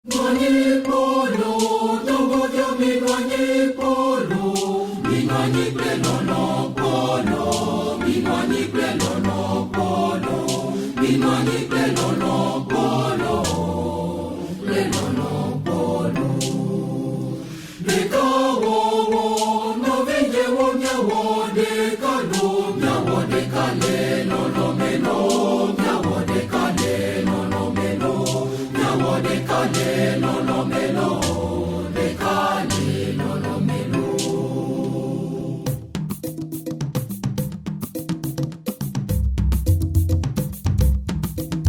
Ngani polo, togo jomi ngani polo, mi ngani pleno no polo, mi ngani pleno no polo, mi ngani pleno no polo, pleno no polo. Deka wo wo, no venye wo nyawo deka lo, nyawo deka le no no meno, nyawo deka le no no meno, nyawo deka le no no meno, deka le no no meno.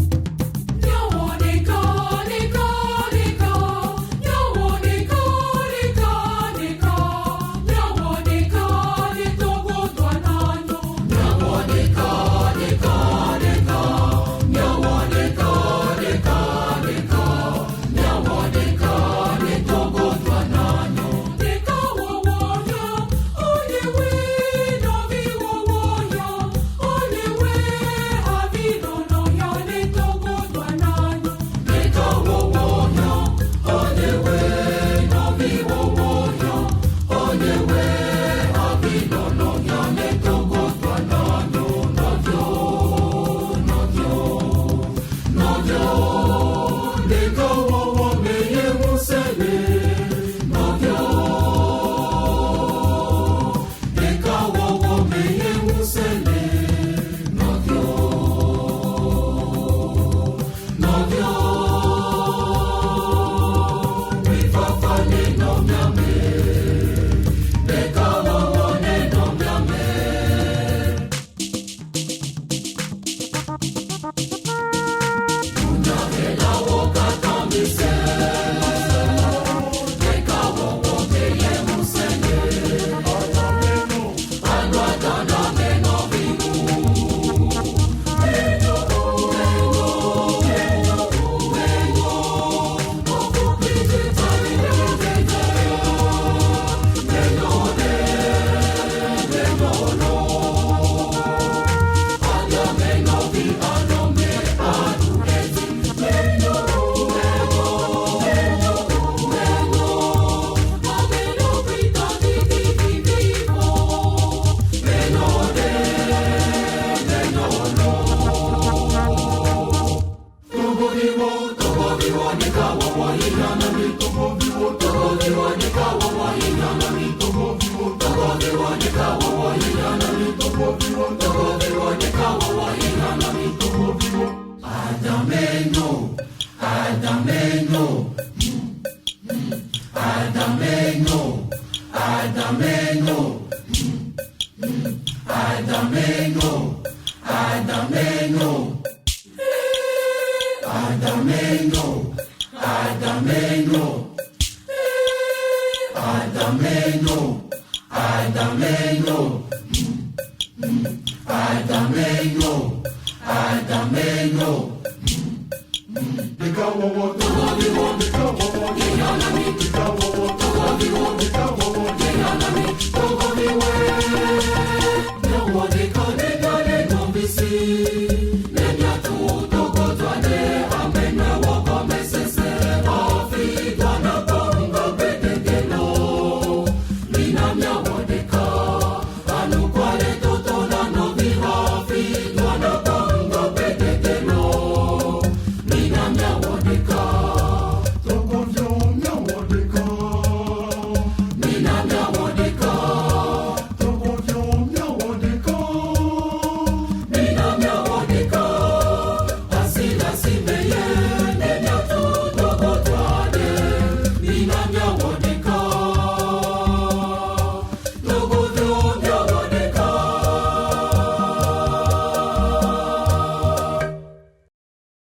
Nyawo deka, deka, deka, nyawo deka, deka, deka, nyawo deka, de togo twanano, nyawo deka, deka, deka, nyawo deka, deka, deka, nyawo deka, de togo twanano, deka wo wo yo, ole we, no vi wo wo yo, ole we, havi no no yo, de togo twanano, deka wo wo yo, ole we, no vi wo wo yo, ole we, havi no no yo, de togo twanano, no yo, no yo, no yo, deka wo wo me ye musele, no yo, deka wo wo me ye musele, no yo, no yo, mi fafale no miame, deka wo wo ne no miame. Una vela wo kata mi se, deka wo wo me ye musele, alwa dana me no vimu, menyo, menyo, menyo, menyo, oku kiti tani de de de, menyo de, menyo no, adia me no vi ano me anu eti, menyo, menyo, menyo, menyo, ameno vita di vivo, menyo de, menyo no. Togo vivo nika wo wo inana mi, togo vivo nika wo wo inana mi, togo vivo nika wo wo inana mi, togo vivo nika wo wo inana mi, togo vivo. Adameno, Adameno, Adameno, Adameno, Adameno, Adameno, Adameno, Adameno, Adameno, Adameno, Adameno, Adameno. Deka wo wo, togo vivo, deka wo wo, inana mi, deka wo